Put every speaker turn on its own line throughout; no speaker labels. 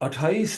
28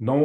9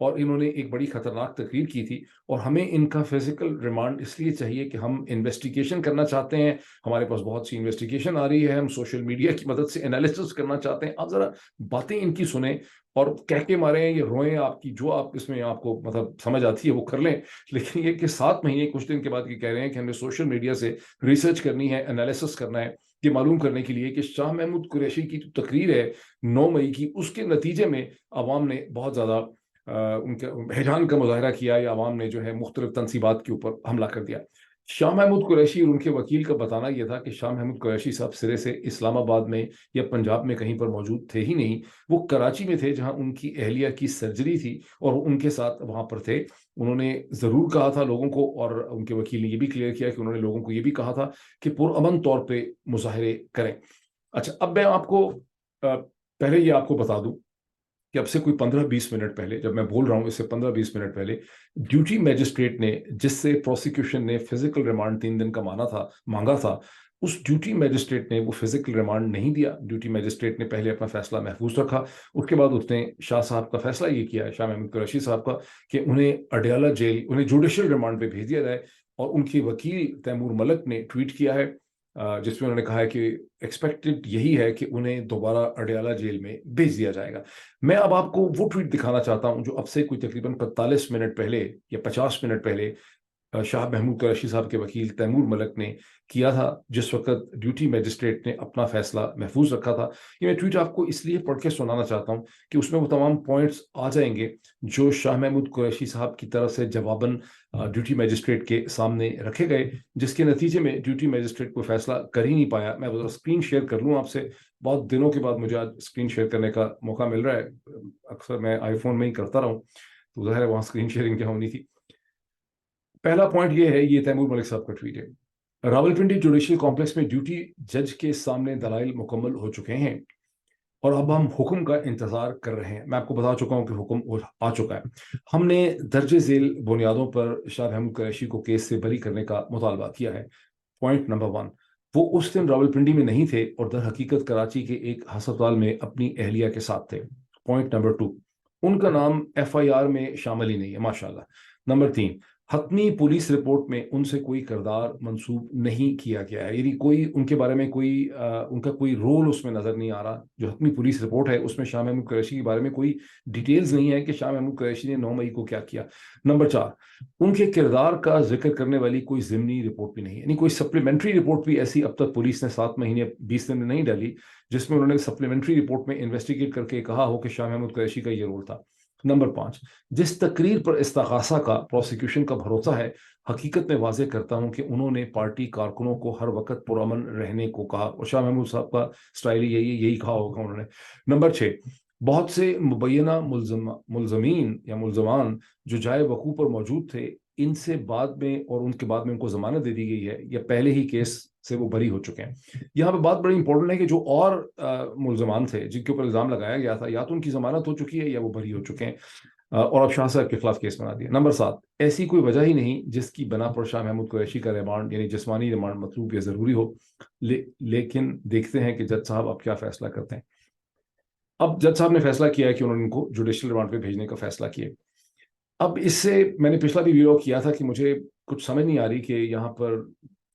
اور انہوں نے ایک بڑی خطرناک تقریر کی تھی، اور ہمیں ان کا فزیکل ریمانڈ اس لیے چاہیے کہ ہم انویسٹیگیشن کرنا چاہتے ہیں، ہمارے پاس بہت سی انویسٹیگیشن آ رہی ہے، ہم سوشل میڈیا کی مدد سے انالیسس کرنا چاہتے ہیں۔ آپ ذرا باتیں ان کی سنیں اور کہہ کے مارے ہیں، یہ روئیں، آپ کی جو آپ اس میں آپ کو مطلب سمجھ آتی ہے وہ کر لیں، لیکن یہ کہ 7 مہینے کچھ دن کے بعد یہ کہہ رہے ہیں کہ ہمیں سوشل میڈیا سے ریسرچ کرنی ہے، انالیسس کرنا ہے، یہ معلوم کرنے کے لیے کہ شاہ محمود قریشی کی جو تقریر ہے 9 مئی کی، اس کے نتیجے میں عوام نے بہت زیادہ ان کے ہیجان کا مظاہرہ کیا، یا عوام نے جو ہے مختلف تنصیبات کے اوپر حملہ کر دیا۔ شاہ محمود قریشی اور ان کے وکیل کا بتانا یہ تھا کہ شاہ محمود قریشی صاحب سرے سے اسلام آباد میں یا پنجاب میں کہیں پر موجود تھے ہی نہیں، وہ کراچی میں تھے جہاں ان کی اہلیہ کی سرجری تھی، اور ان کے ساتھ وہاں پر تھے۔ انہوں نے ضرور کہا تھا لوگوں کو، اور ان کے وکیل نے یہ بھی کلیئر کیا کہ انہوں نے لوگوں کو یہ بھی کہا تھا کہ پرامن طور پہ مظاہرے کریں۔ اچھا، اب میں آپ کو پہلے یہ آپ کو بتا دوں کہ اب سے کوئی 15-20 منٹ پہلے، جب میں بول رہا ہوں اس سے 15-20 منٹ پہلے، ڈیوٹی میجسٹریٹ نے، جس سے پروسیکیوشن نے فزیکل ریمانڈ 3 دن کا مانگا تھا، اس ڈیوٹی میجسٹریٹ نے وہ فزیکل ریمانڈ نہیں دیا۔ ڈیوٹی میجسٹریٹ نے پہلے اپنا فیصلہ محفوظ رکھا، اس کے بعد اس نے شاہ صاحب کا فیصلہ یہ کیا ہے، شاہ محمود قریشی صاحب کا، کہ انہیں اڈیالہ جیل، انہیں جوڈیشل ریمانڈ پہ بھیج دیا جائے۔ اور ان کے وکیل تیمور ملک نے ٹویٹ کیا ہے، جس میں انہوں نے کہا ہے کہ ایکسپیکٹڈ یہی ہے کہ انہیں دوبارہ اڈیالہ جیل میں بھیج دیا جائے گا۔ میں اب آپ کو وہ ٹویٹ دکھانا چاہتا ہوں جو اب سے کوئی تقریباً 45 منٹ پہلے یا 50 منٹ پہلے شاہ محمود قریشی صاحب کے وکیل تیمور ملک نے کیا تھا، جس وقت ڈیوٹی میجسٹریٹ نے اپنا فیصلہ محفوظ رکھا تھا۔ یہ میں ٹویٹ آپ کو اس لیے پڑھ کے سنانا چاہتا ہوں کہ اس میں وہ تمام پوائنٹس آ جائیں گے جو شاہ محمود قریشی صاحب کی طرف سے جواباً ڈیوٹی میجسٹریٹ کے سامنے رکھے گئے، جس کے نتیجے میں ڈیوٹی میجسٹریٹ کو فیصلہ کر ہی نہیں پایا۔ میں اسکرین شیئر کر لوں آپ سے، بہت دنوں کے بعد مجھے آج اسکرین شیئر کرنے کا موقع مل رہا ہے، اکثر میں آئی فون میں ہی کرتا رہا ہوں، تو ظاہر ہے وہاں اسکرین شیئرنگ کیا ہونی تھی۔ پہلا پوائنٹ یہ ہے، یہ تیمور ملک صاحب کا ٹویٹ ہے، راولپنڈی جوڈیشل کمپلیکس میں ڈیوٹی جج کے سامنے دلائل مکمل ہو چکے ہیں اور اب ہم حکم کا انتظار کر رہے ہیں۔ میں آپ کو بتا چکا ہوں کہ حکم آ چکا ہے۔ ہم نے درج ذیل بنیادوں پر شاہ محمود قریشی کو کیس سے بری کرنے کا مطالبہ کیا ہے۔ پوائنٹ نمبر 1، وہ اس دن راولپنڈی میں نہیں تھے اور در حقیقت کراچی کے ایک ہسپتال میں اپنی اہلیہ کے ساتھ تھے۔ پوائنٹ نمبر 2، ان کا نام FIR میں شامل ہی نہیں ہے، ماشاءاللہ۔ نمبر 3، حتمی پولیس رپورٹ میں ان سے کوئی کردار منسوب نہیں کیا گیا ہے، یعنی کوئی ان کے بارے میں ان کا کوئی رول اس میں نظر نہیں آ رہا۔ جو حتمی پولیس رپورٹ ہے اس میں شاہ محمود قریشی کے بارے میں کوئی ڈیٹیلز نہیں ہے کہ شاہ محمود قریشی نے 9 مئی کو کیا کیا۔ نمبر 4، ان کے کردار کا ذکر کرنے والی کوئی ضمنی رپورٹ بھی نہیں ہے، یعنی کوئی سپلیمنٹری رپورٹ بھی ایسی اب تک پولیس نے 7 مہینے 20 دن میں نہیں ڈالی جس میں انہوں نے سپلیمنٹری رپورٹ میں انویسٹیگیٹ کر کے کہا ہو کہ شاہ محمود قریشی کا یہ رول تھا۔ نمبر 5، جس تقریر پر استغاثہ کا پروسیکیوشن کا بھروسہ ہے، حقیقت میں واضح کرتا ہوں کہ انہوں نے پارٹی کارکنوں کو ہر وقت پرامن رہنے کو کہا، اور شاہ محمود صاحب کا سٹائل یہی کہا ہوگا انہوں نے۔ نمبر 6، بہت سے مبینہ ملزمین یا ملزمان جو جائے وقوع پر موجود تھے، ان سے بعد میں اور ان کے بعد میں ان کو ضمانت دے دی گئی ہے یا پہلے ہی کیس سے وہ بری ہو چکے ہیں۔ یہاں پہ بات بڑی امپورٹنٹ ہے کہ جو اور ملزمان تھے جن کے اوپر الزام لگایا گیا تھا، یا تو ان کی ضمانت ہو چکی ہے یا وہ بری ہو چکے ہیں، اور اب شاہ صاحب کے خلاف کیس بنا دیا۔ نمبر 7، ایسی کوئی وجہ ہی نہیں جس کی بنا پر شاہ محمود قریشی کا ریمانڈ یعنی جسمانی ریمانڈ مطلوب یا ضروری ہو، لیکن دیکھتے ہیں کہ جج صاحب اب کیا فیصلہ کرتے ہیں۔ اب جج صاحب نے فیصلہ کیا ہے کہ انہوں نے ان کو جوڈیشل ریمانڈ پہ بھیجنے کا فیصلہ کیا۔ اب اس سے میں نے پچھلا بھی ویڈیو کیا تھا کہ مجھے کچھ سمجھ نہیں آ رہی کہ یہاں پر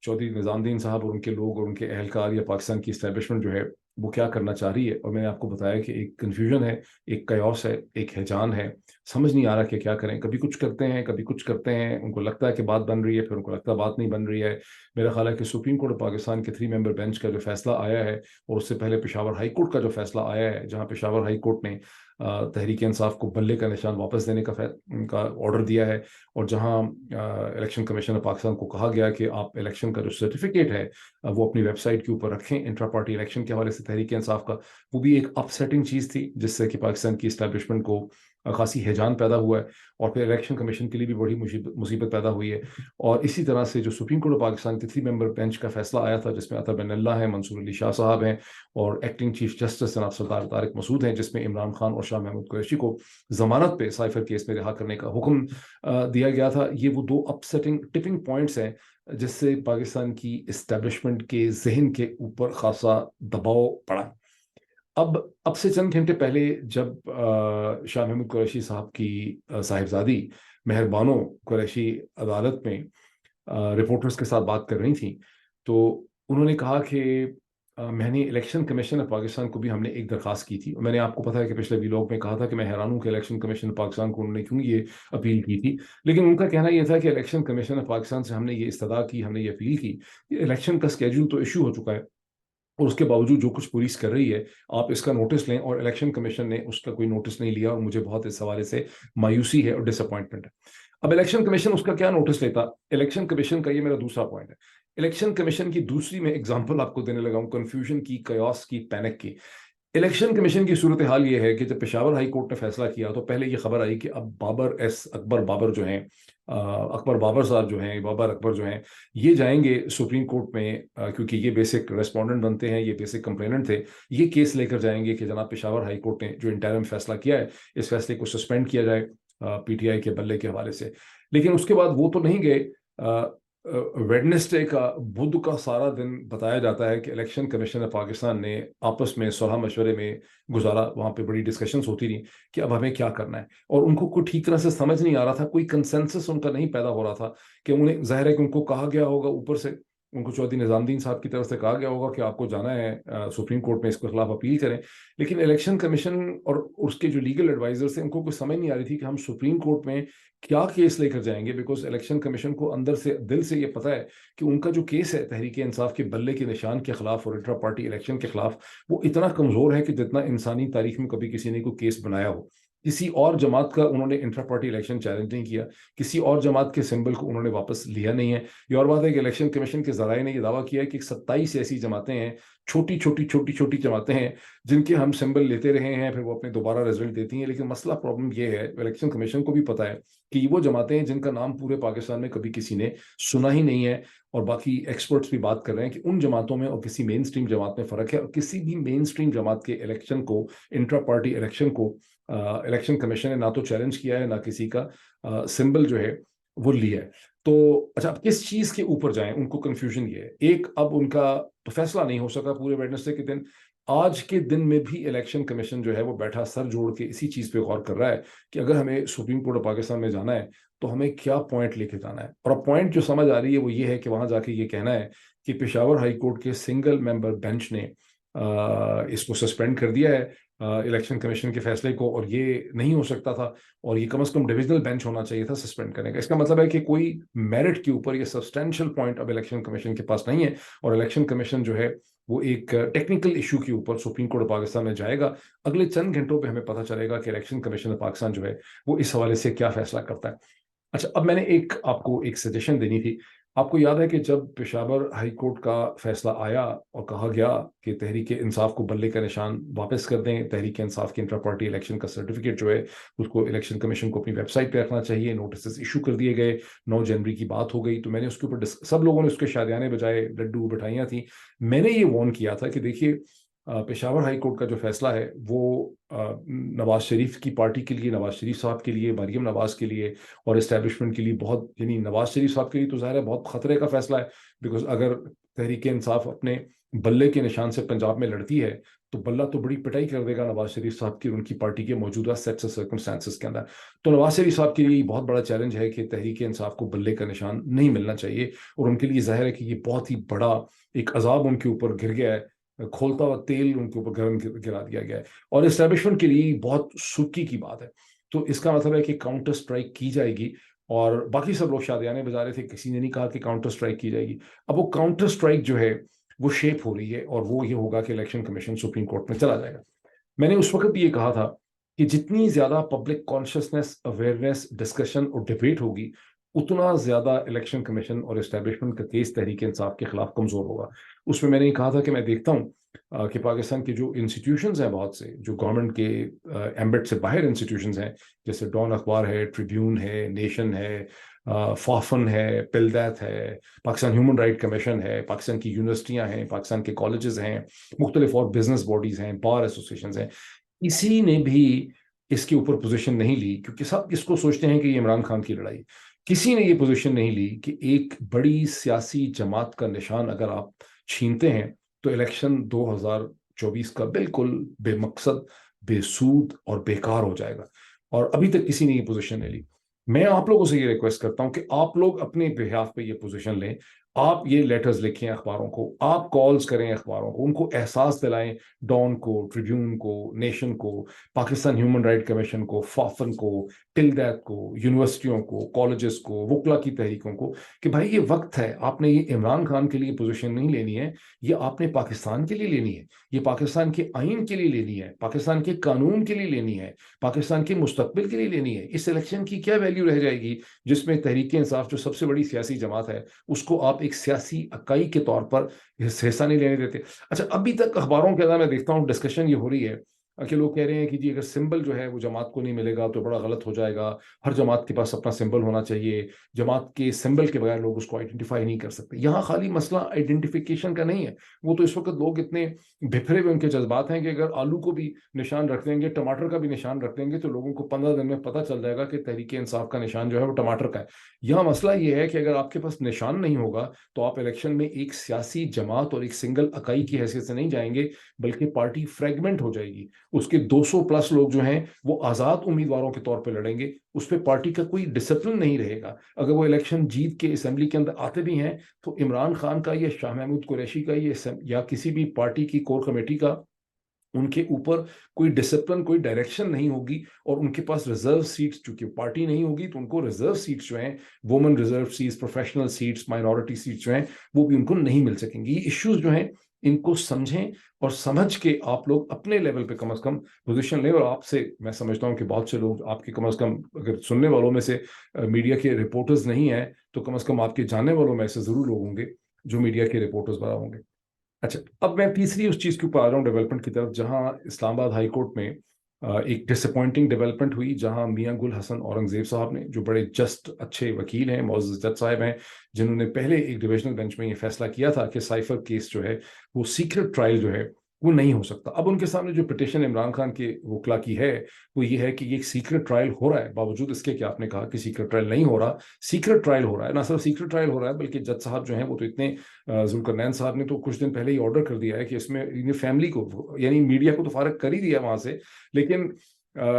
چودھری نظام الدین صاحب اور ان کے لوگ اور ان کے اہلکار یا پاکستان کی اسٹیبلشمنٹ جو ہے وہ کیا کرنا چاہ رہی ہے، اور میں نے آپ کو بتایا کہ ایک کنفیوژن ہے، ایک کیوس ہے، ایک ہیجان ہے، سمجھ نہیں آ رہا کہ کیا کریں۔ کبھی کچھ کرتے ہیں، کبھی کچھ کرتے ہیں، ان کو لگتا ہے کہ بات بن رہی ہے، پھر ان کو لگتا ہے بات نہیں بن رہی ہے۔ میرا خیال ہے کہ سپریم کورٹ آف پاکستان کے 3 ممبر بینچ کا جو فیصلہ آیا ہے، اور اس سے پہلے پشاور ہائی کورٹ کا جو فیصلہ آیا ہے، جہاں پشاور ہائی کورٹ نے تحریک انصاف کو بلے کا نشان واپس دینے کا آرڈر دیا ہے، اور جہاں الیکشن کمیشن آف پاکستان کو کہا گیا کہ آپ الیکشن کا جو سرٹیفکیٹ ہے وہ اپنی ویب سائٹ کے اوپر رکھیں انٹرا پارٹی الیکشن کے حوالے سے تحریک انصاف کا، وہ بھی ایک اپ سیٹنگ چیز تھی جس سے کہ پاکستان کی اسٹیبلشمنٹ کو خاصی ہیجان پیدا ہوا ہے، اور پھر الیکشن کمیشن کے لیے بھی بڑی مصیبت پیدا ہوئی ہے۔ اور اسی طرح سے جو سپریم کورٹ آف پاکستان کے 3 ممبر بینچ کا فیصلہ آیا تھا، جس میں عطا بن اللہ ہیں، منصور علی شاہ صاحب ہیں، اور ایکٹنگ چیف جسٹس جناب سردار طارق مسعود ہیں، جس میں عمران خان اور شاہ محمود قریشی کو ضمانت پہ سائفر کیس میں رہا کرنے کا حکم دیا گیا تھا۔ یہ وہ 2 اپ سیٹنگ ٹپنگ پوائنٹس ہیں جس سے پاکستان کی اسٹیبلشمنٹ کے ذہن کے اوپر خاصا دباؤ پڑا۔ اب سے چند گھنٹے پہلے جب شاہ محمود قریشی صاحب کی صاحبزادی مہر بانو قریشی عدالت میں رپورٹرز کے ساتھ بات کر رہی تھیں، تو انہوں نے کہا کہ میں نے الیکشن کمیشن آف پاکستان کو بھی ہم نے ایک درخواست کی تھی، اور میں نے آپ کو پتا ہے کہ پچھلے ویلاگ میں کہا تھا کہ میں حیران ہوں کہ الیکشن کمیشن آف پاکستان کو انہوں نے کیوں یہ اپیل کی تھی، لیکن ان کا کہنا یہ تھا کہ الیکشن کمیشن آف پاکستان سے ہم نے یہ استدعا کی، ہم نے یہ اپیل کی کہ الیکشن کا اسکیڈول تو ایشو ہو چکا ہے، اور اس کے باوجود جو کچھ پولیس کر رہی ہے آپ اس کا نوٹس لیں، اور الیکشن کمیشن نے اس کا کوئی نوٹس نہیں لیا، اور مجھے بہت اس حوالے سے مایوسی ہے اور ڈس اپوائنٹمنٹ ہے۔ اب الیکشن کمیشن اس کا کیا نوٹس لیتا؟ الیکشن کمیشن کا، یہ میرا دوسرا پوائنٹ ہے، الیکشن کمیشن کی دوسری میں اگزامپل آپ کو دینے لگا ہوں، کنفیوژن کی، کیوس کی، پینک کی۔ الیکشن کمیشن کی صورتحال یہ ہے کہ جب پشاور ہائی کورٹ نے فیصلہ کیا تو پہلے یہ خبر آئی کہ اب اکبر بابر جو ہیں، اکبر بابر صاحب جو ہیں، بابر اکبر جو ہیں، یہ جائیں گے سپریم کورٹ میں، کیونکہ یہ بیسک ریسپونڈنٹ بنتے ہیں، یہ بیسک کمپلیننٹ تھے، یہ کیس لے کر جائیں گے کہ جناب پشاور ہائی کورٹ نے جو انٹرم فیصلہ کیا ہے اس فیصلے کو سسپینڈ کیا جائے پی ٹی آئی کے بلے کے حوالے سے۔ لیکن اس کے بعد وہ تو نہیں گئے، ویڈنسڈے کا، بدھ کا سارا دن بتایا جاتا ہے کہ الیکشن کمیشن آف پاکستان نے آپس میں صلاح مشورے میں گزارا، وہاں پہ بڑی ڈسکشنز ہوتی رہی کہ اب ہمیں کیا کرنا ہے، اور ان کو کوئی ٹھیک طرح سے سمجھ نہیں آ رہا تھا، کوئی کنسنسس ان کا نہیں پیدا ہو رہا تھا، کہ انہیں ظاہر ہے کہ ان کو کہا گیا ہوگا اوپر سے، ان کو چودھری نظام الدین صاحب کی طرف سے کہا گیا ہوگا کہ آپ کو جانا ہے سپریم کورٹ میں اس کے خلاف اپیل کریں، لیکن الیکشن کمیشن اور اس کے جو لیگل ایڈوائزرز ہیں ان کو کوئی سمجھ نہیں آ رہی تھی کہ ہم سپریم کورٹ میں کیا کیس لے کر جائیں گے، بیکاز الیکشن کمیشن کو اندر سے دل سے یہ پتا ہے کہ ان کا جو کیس ہے تحریک انصاف کے بلے کے نشان کے خلاف اور انٹرا پارٹی الیکشن کے خلاف، وہ اتنا کمزور ہے کہ جتنا انسانی تاریخ میں کبھی کسی نے کوئی کیس بنایا ہو۔ کسی اور جماعت کا انہوں نے انٹرا پارٹی الیکشن چیلنج نہیں کیا، کسی اور جماعت کے سمبل کو انہوں نے واپس لیا نہیں ہے۔ یہ اور بات ہے کہ الیکشن کمیشن کے ذرائع نے یہ دعویٰ کیا ہے کہ 27 ایسی جماعتیں ہیں، چھوٹی چھوٹی چھوٹی چھوٹی جماعتیں ہیں جن کے ہم سمبل لیتے رہے ہیں، پھر وہ اپنے دوبارہ رزلٹ دیتی ہیں، لیکن مسئلہ پرابلم یہ ہے، الیکشن کمیشن کو بھی پتا ہے کہ یہ وہ جماعتیں ہیں جن کا نام پورے پاکستان میں کبھی کسی نے سنا ہی نہیں ہے، اور باقی ایکسپرٹس بھی بات کر رہے ہیں کہ ان جماعتوں میں اور کسی مین سٹریم جماعت میں فرق ہے، اور کسی بھی مین سٹریم جماعت کے الیکشن کو، انٹرا پارٹی الیکشن کو، الیکشن کمیشن نے نہ تو چیلنج کیا ہے، نہ کسی کا سمبل جو ہے وہ لیا ہے۔ تو اچھا، اب کس چیز کے اوپر جائیں، ان کو کنفیوژن یہ ہے، ایک اب ان کا فیصلہ نہیں ہو سکا پورے ویڈنسڈے کے دن، آج کے دن میں بھی الیکشن کمیشن جو ہے وہ بیٹھا سر جوڑ کے اسی چیز پہ غور کر رہا ہے کہ اگر ہمیں سپریم کورٹ آف پاکستان میں جانا ہے تو ہمیں کیا پوائنٹ لے کے جانا ہے، اور اب پوائنٹ جو سمجھ آ رہی ہے وہ یہ ہے کہ وہاں جا کے یہ کہنا ہے کہ پشاور ہائی کورٹ کے سنگل ممبر بینچ نے اس کو سسپینڈ کر دیا ہے الیکشن کمیشن کے فیصلے کو، اور یہ نہیں ہو سکتا تھا، اور یہ کم از کم ڈویژنل بینچ ہونا چاہیے تھا سسپینڈ کرنے کا۔ اس کا مطلب ہے کہ کوئی میرٹ کے اوپر یہ سبسٹینشیل پوائنٹ اب الیکشن کمیشن کے پاس نہیں ہے، اور الیکشن کمیشن جو ہے وہ ایک ٹیکنیکل ایشو کے اوپر سپریم کورٹ آف پاکستان میں جائے گا۔ اگلے چند گھنٹوں پہ ہمیں پتہ چلے گا کہ الیکشن کمیشن آف پاکستان جو ہے وہ اس حوالے سے کیا فیصلہ کرتا ہے۔ اچھا، اب میں نے آپ کو ایک سجیشن دینی تھی۔ آپ کو یاد ہے کہ جب پشاور ہائی کورٹ کا فیصلہ آیا اور کہا گیا کہ تحریک انصاف کو بلے کا نشان واپس کر دیں، تحریک انصاف کے انٹرا پارٹی الیکشن کا سرٹیفکیٹ جو ہے اس کو الیکشن کمیشن کو اپنی ویب سائٹ پہ رکھنا چاہیے، نوٹسز ایشو کر دیے گئے، 9 جنوری کی بات ہو گئی، تو میں نے اس کے اوپر سب لوگوں نے اس کے شادیانے بجائے لڈو بٹھائیاں تھیں، میں نے یہ وارن کیا تھا کہ دیکھیے پشاور ہائی کورٹ کا جو فیصلہ ہے وہ نواز شریف کی پارٹی کے لیے، نواز شریف صاحب کے لیے، مریم نواز کے لیے اور اسٹیبلشمنٹ کے لیے بہت، یعنی نواز شریف صاحب کے لیے تو ظاہر ہے بہت خطرے کا فیصلہ ہے، بیکاز اگر تحریک انصاف اپنے بلے کے نشان سے پنجاب میں لڑتی ہے تو بلہ تو بڑی پٹائی کر دے گا نواز شریف صاحب کی، ان کی پارٹی کے موجودہ سیٹس اور سرکمسٹانسز کے اندر۔ تو نواز شریف صاحب کے لیے یہ بہت بڑا چیلنج ہے کہ تحریک انصاف کو بلے کا نشان نہیں ملنا چاہیے، اور ان کے لیے ظاہر ہے کہ یہ بہت ہی بڑا ایک عذاب ان کے اوپر گر گیا ہے، کھولتا ہوا تیل ان کے اوپر گرم گرا دیا گیا ہے، اور اسٹیبلشمنٹ کے لیے بہت سکی کی بات ہے۔ تو اس کا مطلب ہے کہ کاؤنٹر سٹرائک کی جائے گی، اور باقی سب لوگ شادیانے بجا رہے تھے، کسی نے نہیں کہا کہ کاؤنٹر سٹرائک کی جائے گی۔ اب وہ کاؤنٹر سٹرائک جو ہے وہ شیپ ہو رہی ہے، اور وہ یہ ہوگا کہ الیکشن کمیشن سپریم کورٹ میں چلا جائے گا۔ میں نے اس وقت بھی یہ کہا تھا کہ جتنی زیادہ پبلک کانشیسنیس، اویئرنیس، ڈسکشن اور ڈبیٹ ہوگی، اتنا زیادہ الیکشن کمیشن اور اسٹیبلشمنٹ کا کیس تحریک انصاف کے خلاف کمزور ہوگا۔ اس میں نے یہ کہا تھا کہ میں دیکھتا ہوں کہ پاکستان کے جو انسٹیٹیوشنز ہیں، بہت سے جو گورنمنٹ کے ایمبٹ سے باہر انسٹیٹیوشنز ہیں، جیسے ڈان اخبار ہے، ٹریبیون ہے، نیشن ہے، فافن ہے، پلدیت ہے، پاکستان ہیومن رائٹ کمیشن ہے، پاکستان کی یونیورسٹیاں ہیں، پاکستان کے کالجز ہیں، مختلف اور بزنس باڈیز ہیں، بار ایسوسیشنز ہیں، کسی نے بھی اس کے اوپر پوزیشن نہیں لی، کیونکہ سب اس کو سوچتے ہیں کہ یہ عمران خان کی لڑائی۔ کسی نے یہ پوزیشن نہیں لی کہ ایک بڑی سیاسی جماعت کا نشان اگر آپ چھینتے ہیں تو الیکشن 2024 کا بالکل بے مقصد، بے سود اور بیکار ہو جائے گا، اور ابھی تک کسی نے یہ پوزیشن نہیں لی۔ میں آپ لوگوں سے یہ ریکویسٹ کرتا ہوں کہ آپ لوگ اپنے بہاف پہ یہ پوزیشن لیں، آپ یہ لیٹرز لکھیں اخباروں کو، آپ کالز کریں اخباروں کو، ان کو احساس دلائیں، ڈان کو، ٹریبیون کو، نیشن کو، پاکستان ہیومن رائٹ کمیشن کو، فافن کو، ٹلڈیت کو، یونیورسٹیوں کو، کالجز کو، وکلا کی تحریکوں کو، کہ بھائی یہ وقت ہے، آپ نے یہ عمران خان کے لیے پوزیشن نہیں لینی ہے، یہ آپ نے پاکستان کے لیے لینی ہے، یہ پاکستان کے آئین کے لیے لینی ہے، پاکستان کے قانون کے لیے لینی ہے، پاکستان کے مستقبل کے لیے لینی ہے۔ اس الیکشن کی کیا ویلیو رہ جائے گی جس میں تحریک انصاف جو سب سے بڑی سیاسی جماعت ہے اس کو آپ ایک سیاسی اکائی کے طور پر حصہ نہیں لینے دیتے؟ اچھا، ابھی تک اخباروں کے اندر میں دیکھتا ہوں ڈسکشن یہ ہو رہی ہے کہ لوگ کہہ رہے ہیں کہ جی اگر سمبل جو ہے وہ جماعت کو نہیں ملے گا تو بڑا غلط ہو جائے گا، ہر جماعت کے پاس اپنا سمبل ہونا چاہیے، جماعت کے سمبل کے بغیر لوگ اس کو آئیڈینٹیفائی نہیں کر سکتے۔ یہاں خالی مسئلہ آئیڈینٹیفیکیشن کا نہیں ہے، وہ تو اس وقت لوگ اتنے بکھرے ہوئے ان کے جذبات ہیں کہ اگر آلو کو بھی نشان رکھ دیں گے، ٹماٹر کا بھی نشان رکھ دیں گے، تو لوگوں کو 15 دن میں پتہ چل جائے گا کہ تحریک انصاف کا نشان جو ہے وہ ٹماٹر کا ہے۔ یہاں مسئلہ یہ ہے کہ اگر آپ کے پاس نشان نہیں ہوگا تو آپ الیکشن میں ایک سیاسی جماعت اور ایک سنگل اکائی کی حیثیت سے نہیں جائیں گے، بلکہ پارٹی فریگمنٹ ہو جائے گی، اس کے 200 پلس لوگ جو ہیں وہ آزاد امیدواروں کے طور پہ لڑیں گے، اس پہ پارٹی کا کوئی ڈسپلن نہیں رہے گا۔ اگر وہ الیکشن جیت کے اسمبلی کے اندر آتے بھی ہیں تو عمران خان کا یا شاہ محمود قریشی کا یا کسی بھی پارٹی کی کور کمیٹی کا ان کے اوپر کوئی ڈسپلن، کوئی ڈائریکشن نہیں ہوگی، اور ان کے پاس ریزرو سیٹس، چونکہ پارٹی نہیں ہوگی تو ان کو ریزرو سیٹس جو ہیں، women reserve seats, professional seats, minority seats جو ہیں وہ بھی ان کو نہیں مل سکیں گی۔ یہ ایشوز جو ہیں ان کو سمجھیں، اور سمجھ کے آپ لوگ اپنے لیول پہ کم از کم پوزیشن لیں۔ اور آپ سے میں سمجھتا ہوں کہ بہت سے لوگ آپ کے کم از کم اگر سننے والوں میں سے میڈیا کے رپورٹرز نہیں ہیں تو کم از کم آپ کے جاننے والوں میں سے ضرور لوگ ہوں گے جو میڈیا کے رپورٹرز بنا ہوں گے۔ اچھا، اب میں تیسری اس چیز کے اوپر آ رہا ہوں، ڈیولپمنٹ کی طرف، جہاں اسلام آباد ہائی کورٹ میں ایک ڈس اپوائنٹنگ ڈیولپمنٹ ہوئی، جہاں میاں گل حسن اورنگزیب صاحب نے، جو بڑے جسٹ اچھے وکیل ہیں، معزز جج صاحب ہیں، جنہوں نے پہلے ایک ڈویژنل بینچ میں یہ فیصلہ کیا تھا کہ سائفر کیس جو ہے وہ سیکرٹ ٹرائل جو ہے وہ نہیں ہو سکتا۔ اب ان کے سامنے جو پٹیشن عمران خان کے وکلا کی ہے وہ یہ ہے کہ یہ ایک سیکرٹ ٹرائل ہو رہا ہے، باوجود اس کے کہ آپ نے کہا کہ سیکرٹ ٹرائل نہیں ہو رہا، سیکرٹ ٹرائل ہو رہا ہے۔ نہ صرف سیکرٹ ٹرائل ہو رہا ہے بلکہ جج صاحب جو ہیں وہ تو اتنے، ذوالقرنین صاحب نے تو کچھ دن پہلے ہی آرڈر کر دیا ہے کہ اس میں فیملی کو، یعنی میڈیا کو تو فارغ کر ہی دیا وہاں سے، لیکن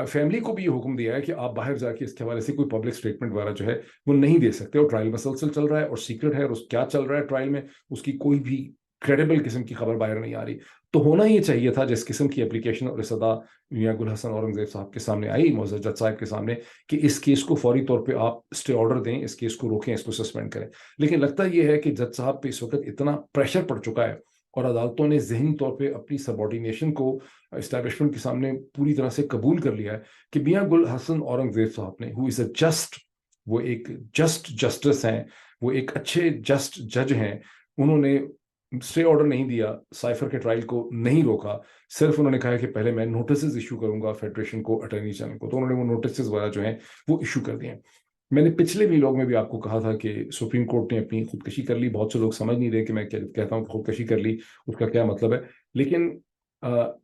فیملی کو بھی یہ حکم دیا ہے کہ آپ باہر جا کے اس کے حوالے سے کوئی پبلک اسٹیٹمنٹ وغیرہ جو ہے وہ نہیں دے سکتے، اور ٹرائل مسلسل چل رہا ہے اور سیکرٹ ہے، اور کیا چل رہا ہے ٹرائل میں اس کی کوئی بھی کریڈیبل قسم کی خبر باہر نہیں آ رہی۔ تو ہونا یہ چاہیے تھا جس قسم کی اپلیکیشن اور صدا میاں گل حسن اورنگزیب صاحب کے سامنے آئی، معزز جج صاحب کے سامنے، کہ اس کیس کو فوری طور پہ آپ اسٹے آرڈر دیں، اس کیس کو روکیں، اس کو سسپینڈ کریں۔ لیکن لگتا یہ ہے کہ جج صاحب پہ اس وقت اتنا پریشر پڑ چکا ہے، اور عدالتوں نے ذہنی طور پہ اپنی سبارڈینیشن کو اسٹیبلشمنٹ کے سامنے پوری طرح سے قبول کر لیا ہے کہ میاں گل حسن اورنگزیب صاحب نے، ہو از اے جسٹ، وہ ایک جسٹ جسٹس ہیں، وہ ایک اچھے جسٹ جج ہیں، انہوں نے اسٹے آرڈر نہیں دیا، سائفر کے ٹرائل کو نہیں روکا، صرف انہوں نے کہا کہ پہلے میں نوٹسز ایشو کروں گا فیڈریشن کو، اٹارنی جنرل کو، تو انہوں نے وہ نوٹسز وغیرہ جو ہیں وہ ایشو کر دیے ہیں۔ میں نے پچھلے ویلاگ میں بھی آپ کو کہا تھا کہ سپریم کورٹ نے اپنی خودکشی کر لی، بہت سے لوگ سمجھ نہیں رہے کہ میں کہتا ہوں کہ خودکشی کر لی اس کا کیا مطلب ہے، لیکن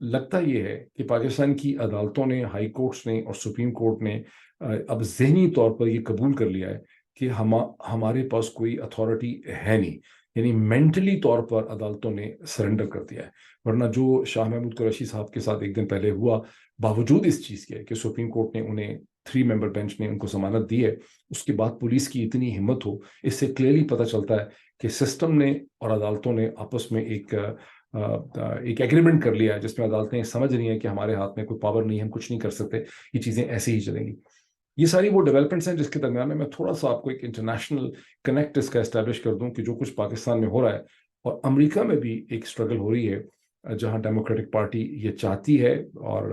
لگتا یہ ہے کہ پاکستان کی عدالتوں نے، ہائی کورٹس نے اور سپریم کورٹ نے اب ذہنی طور پر یہ قبول کر لیا ہے کہ ہمارے پاس کوئی اتھارٹی ہے نہیں، یعنی مینٹلی طور پر عدالتوں نے سرنڈر کر دیا ہے۔ ورنہ جو شاہ محمود قریشی صاحب کے ساتھ ایک دن پہلے ہوا، باوجود اس چیز کے کہ سپریم کورٹ نے انہیں 3 ممبر بینچ نے ان کو ضمانت دی ہے، اس کے بعد پولیس کی اتنی ہمت ہو، اس سے کلیئرلی پتہ چلتا ہے کہ سسٹم نے اور عدالتوں نے آپس میں ایک ایگریمنٹ کر لیا ہے، جس میں عدالتیں سمجھ رہی ہیں کہ ہمارے ہاتھ میں کوئی پاور نہیں، ہم کچھ نہیں کر سکتے، یہ چیزیں ایسے ہی چلیں گی۔ یہ ساری وہ ڈیولپمنٹس ہیں جس کے درمیان میں تھوڑا سا آپ کو ایک انٹرنیشنل کنیکٹ اس کا اسٹیبلش کر دوں کہ جو کچھ پاکستان میں ہو رہا ہے، اور امریکہ میں بھی ایک اسٹرگل ہو رہی ہے، جہاں ڈیموکریٹک پارٹی یہ چاہتی ہے، اور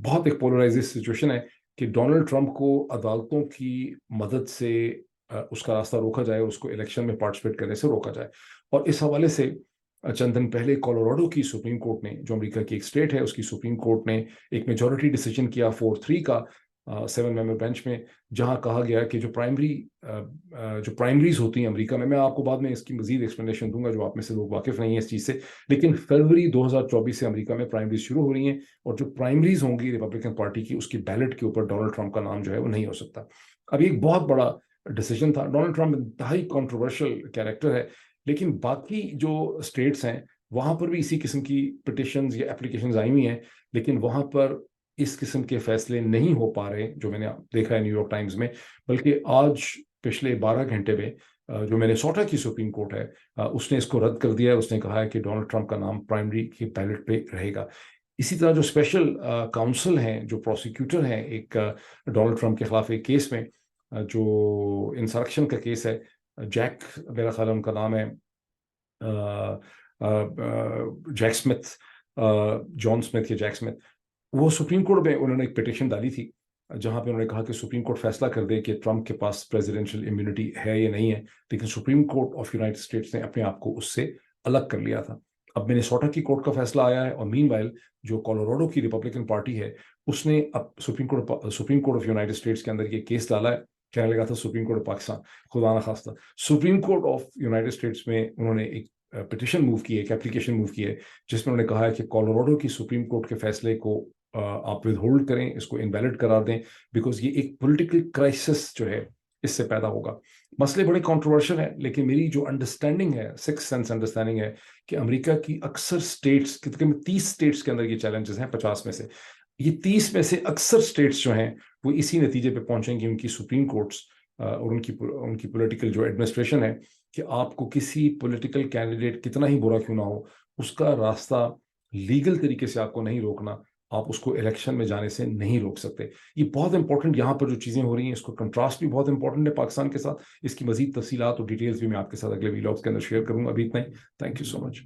بہت ایک پولرائزڈ سچویشن ہے کہ ڈونلڈ ٹرمپ کو عدالتوں کی مدد سے اس کا راستہ روکا جائے، اس کو الیکشن میں پارٹیسپیٹ کرنے سے روکا جائے۔ اور اس حوالے سے چند دن پہلے کولوراڈو کی سپریم کورٹ نے، جو امریکہ کی ایک اسٹیٹ ہے، اس کی سپریم کورٹ نے ایک میجورٹی ڈیسیجن کیا 4-3 کا 7 ممبر بینچ میں، جہاں کہا گیا کہ جو پرائمریز ہوتی ہیں امریکہ میں آپ کو بعد میں اس کی مزید ایکسپلینیشن دوں گا جو آپ میں سے لوگ واقف نہیں ہیں اس چیز سے، لیکن فروری 2024 سے امریکہ میں پرائمریز شروع ہو رہی ہیں، اور جو پرائمریز ہوں گی ریپبلکن پارٹی کی، اس کی بیلٹ کے اوپر ڈونلڈ ٹرمپ کا نام جو ہے وہ نہیں ہو سکتا۔ اب یہ ایک بہت بڑا ڈیسیجن تھا، ڈونلڈ ٹرمپ انتہائی کنٹروورشل کیریکٹر ہے، لیکن باقی جو اسٹیٹس ہیں وہاں پر بھی اسی قسم کی پٹیشنز یا اپلیکیشنز آئی ہوئی ہیں، لیکن وہاں پر اس قسم کے فیصلے نہیں ہو پا رہے جو میں نے دیکھا ہے نیو یارک ٹائمز میں، بلکہ آج پچھلے 12 گھنٹے میں جو منیسوٹا کی سپریم کورٹ ہے اس نے اس کو رد کر دیا ہے. اس نے کہا ہے کہ ڈونلڈ ٹرمپ کا نام پرائمری کی بیلٹ پہ رہے گا. اسی طرح جو اسپیشل کاؤنسل ہیں، جو پروسیکیوٹر ہیں ایک ڈونلڈ ٹرمپ کے خلاف ایک کیس میں جو انسرکشن کا کیس ہے، جیک میرا خیال ان کا نام ہے، جیک اسمتھ، جان اسمتھ یا جیک اسمتھ، وہ سپریم کورٹ میں انہوں نے ایک پٹیشن ڈالی تھی جہاں پہ انہوں نے کہا کہ سپریم کورٹ فیصلہ کر دے کہ ٹرمپ کے پاس پریزیڈینشیل امیونٹی ہے یا نہیں ہے، لیکن supreme Court of United status نے اپنے آپ کو اس سے الگ کر لیا تھا. اب منیسوٹا کی کورٹ کا فیصلہ آیا ہے، اور مین وائل جو کولوراڈو کی ریپبلکن پارٹی ہے اس نے اب supreme Court of United status کے اندر یہ کیس ڈالا ہے. کہنے لگا تھا سپریم کورٹ آف پاکستان، خدا نہ خواستہ Supreme Court of United States میں انہوں نے ایک پٹیشن موو کی ہے، ایک اپلیکیشن موو کی ہے جس میں انہوں نے کہا ہے کہ کولوراڈو کی سپریم کورٹ کے فیصلے کو آپ ود ہولڈ کریں، اس کو انویلڈ قرار دیں، بیکاز یہ ایک پولیٹیکل کرائسس جو ہے اس سے پیدا ہوگا. مسئلے بڑے کنٹروورشل ہیں، لیکن میری جو انڈرسٹینڈنگ ہے، سکس سینس انڈرسٹینڈنگ ہے کہ امریکہ کی اکثر اسٹیٹس، 30 اسٹیٹس کے اندر یہ چیلنجز ہیں 50 میں سے، یہ 30 میں سے اکثر اسٹیٹس جو ہیں وہ اسی نتیجے پہ پہنچیں گے ان کی سپریم کورٹس اور ان کی پولیٹیکل جو ایڈمنسٹریشن ہے کہ آپ کو کسی پولیٹیکل کینڈیڈیٹ کتنا ہی برا کیوں نہ ہو اس کا راستہ لیگل طریقے سے آپ کو نہیں روکنا، آپ اس کو الیکشن میں جانے سے نہیں روک سکتے. یہ بہت امپورٹنٹ یہاں پر جو چیزیں ہو رہی ہیں اس کو کنٹراسٹ بھی بہت امپورٹنٹ ہے پاکستان کے ساتھ. اس کی مزید تفصیلات اور ڈیٹیلز بھی میں آپ کے ساتھ اگلے ویلاگز کے اندر شیئر کروں گا. ابھی اتنا ہی. Thank you so much.